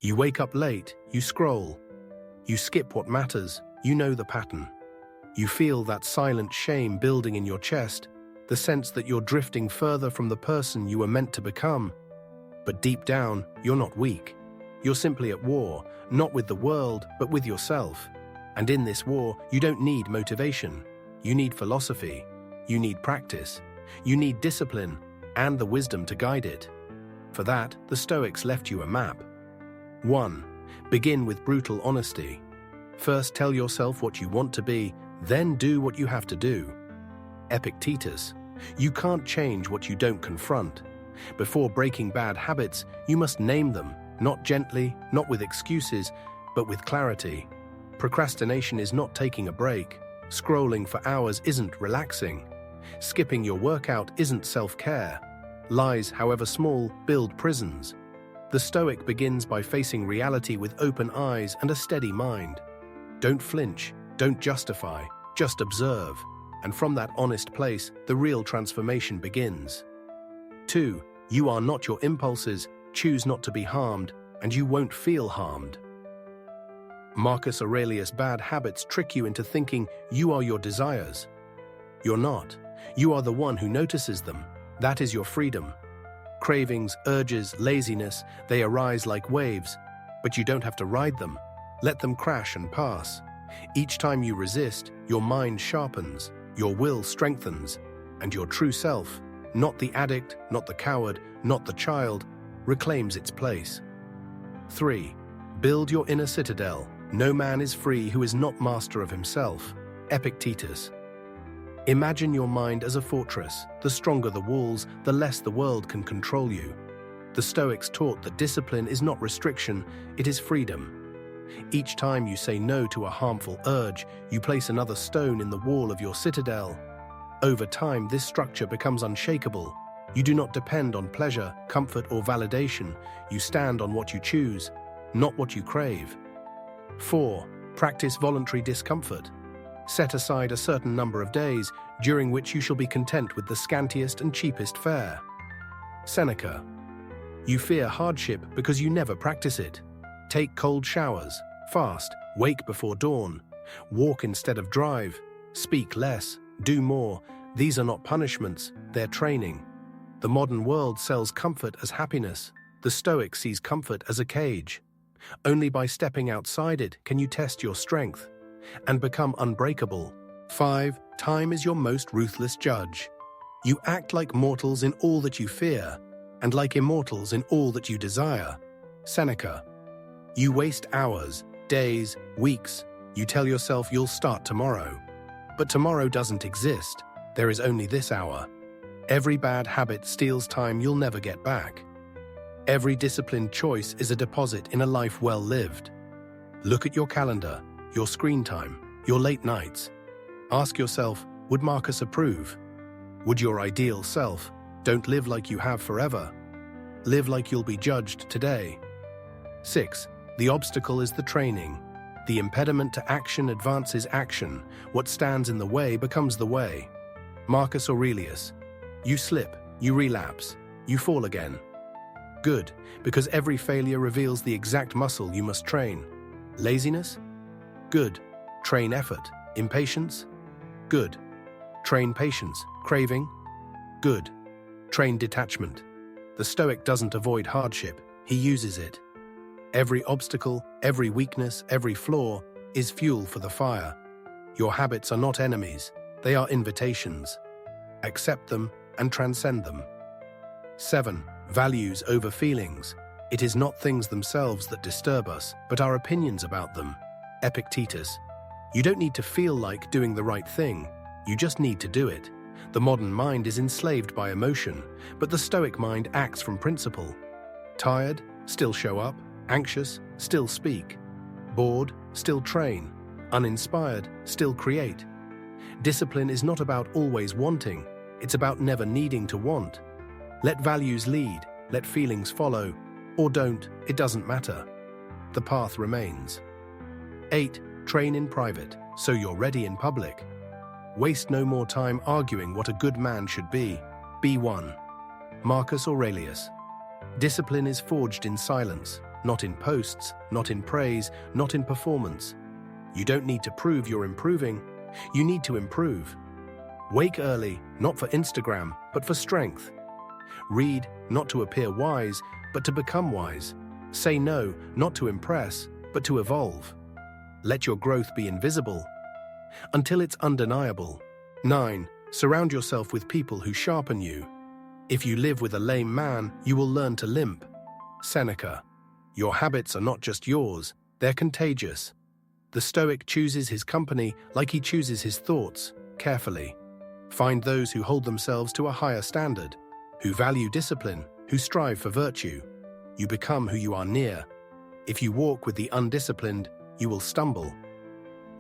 You wake up late, you scroll. You skip what matters, you know the pattern. You feel that silent shame building in your chest, the sense that you're drifting further from the person you were meant to become. But deep down, you're not weak. You're simply at war, not with the world, but with yourself. And in this war, you don't need motivation. You need philosophy. You need practice. You need discipline and the wisdom to guide it. For that, the Stoics left you a map. 1. Begin with brutal honesty. First tell yourself what you want to be, then do what you have to do. Epictetus, you can't change what you don't confront. Before breaking bad habits, you must name them, not gently, not with excuses, but with clarity. Procrastination is not taking a break. Scrolling for hours isn't relaxing. Skipping your workout isn't self-care. Lies, however small, build prisons. The Stoic begins by facing reality with open eyes and a steady mind. Don't flinch, don't justify, just observe. And from that honest place, the real transformation begins. 2. You are not your impulses, choose not to be harmed, and you won't feel harmed. Marcus Aurelius' bad habits trick you into thinking you are your desires. You're not. You are the one who notices them. That is your freedom. Cravings, urges, laziness, they arise like waves, but you don't have to ride them. Let them crash and pass. Each time you resist, your mind sharpens, your will strengthens, and your true self, not the addict, not the coward, not the child, reclaims its place. 3. Build your inner citadel. No man is free who is not master of himself. Epictetus. Imagine your mind as a fortress. The stronger the walls, the less the world can control you. The Stoics taught that discipline is not restriction, it is freedom. Each time you say no to a harmful urge, you place another stone in the wall of your citadel. Over time, this structure becomes unshakable. You do not depend on pleasure, comfort, or validation. You stand on what you choose, not what you crave. 4. Practice voluntary discomfort. Set aside a certain number of days during which you shall be content with the scantiest and cheapest fare. Seneca. You fear hardship because you never practice it. Take cold showers, fast, wake before dawn, walk instead of drive, speak less, do more. These are not punishments, they're training. The modern world sells comfort as happiness. The Stoic sees comfort as a cage. Only by stepping outside it can you test your strength and become unbreakable. 5. Time is your most ruthless judge. You act like mortals in all that you fear, and like immortals in all that you desire. Seneca. You waste hours, days, weeks. You tell yourself you'll start tomorrow. But tomorrow doesn't exist. There is only this hour. Every bad habit steals time you'll never get back. Every disciplined choice is a deposit in a life well lived. Look at your calendar, your screen time, your late nights. Ask yourself, would Marcus approve? Would your ideal self? Don't live like you have forever. Live like you'll be judged today. 6. The obstacle is the training. The impediment to action advances action. What stands in the way becomes the way. Marcus Aurelius. You slip, you relapse, you fall again. Good, because every failure reveals the exact muscle you must train. Laziness? Good. Train effort. Impatience? Good. Train patience. Craving? Good. Train detachment. The Stoic doesn't avoid hardship, he uses it. Every obstacle, every weakness, every flaw is fuel for the fire. Your habits are not enemies, they are invitations. Accept them and transcend them. 7. Values over feelings. It is not things themselves that disturb us, but our opinions about them. Epictetus. You don't need to feel like doing the right thing, you just need to do it. The modern mind is enslaved by emotion, but the Stoic mind acts from principle. Tired? Still show up. Anxious? Still speak. Bored? Still train. Uninspired? Still create. Discipline is not about always wanting, it's about never needing to want. Let values lead, let feelings follow, or don't, it doesn't matter. The path remains. 8. Train in private, so you're ready in public. Waste no more time arguing what a good man should be. Be one. Marcus Aurelius. Discipline is forged in silence. not in posts, not in praise, not in performance. You don't need to prove you're improving. You need to improve. Wake early, not for Instagram, but for strength. Read, not to appear wise, but to become wise. Say no, not to impress, but to evolve. Let your growth be invisible until it's undeniable. 9. Surround yourself with people who sharpen you. If you live with a lame man, you will learn to limp. Seneca. Your habits are not just yours, they're contagious. The Stoic chooses his company like he chooses his thoughts, carefully. Find those who hold themselves to a higher standard, who value discipline, who strive for virtue. You become who you are near. If you walk with the undisciplined, you will stumble.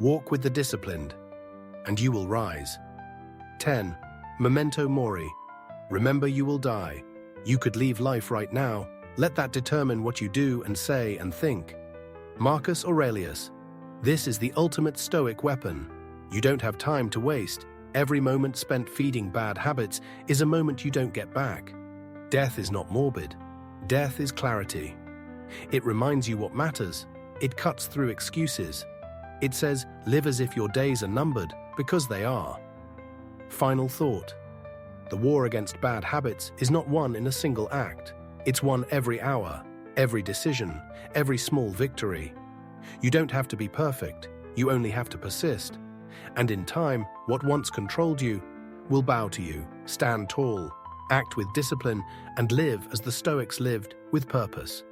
Walk with the disciplined, and you will rise. 10. Memento mori. Remember you will die. You could leave life right now. Let that determine what you do and say and think. Marcus Aurelius. This is the ultimate Stoic weapon. You don't have time to waste. Every moment spent feeding bad habits is a moment you don't get back. Death is not morbid. Death is clarity. It reminds you what matters. It cuts through excuses. It says, live as if your days are numbered, because they are. Final thought. The war against bad habits is not won in a single act. It's won every hour, every decision, every small victory. You don't have to be perfect. You only have to persist. And in time, what once controlled you will bow to you, stand tall, act with discipline, and live as the Stoics lived, with purpose.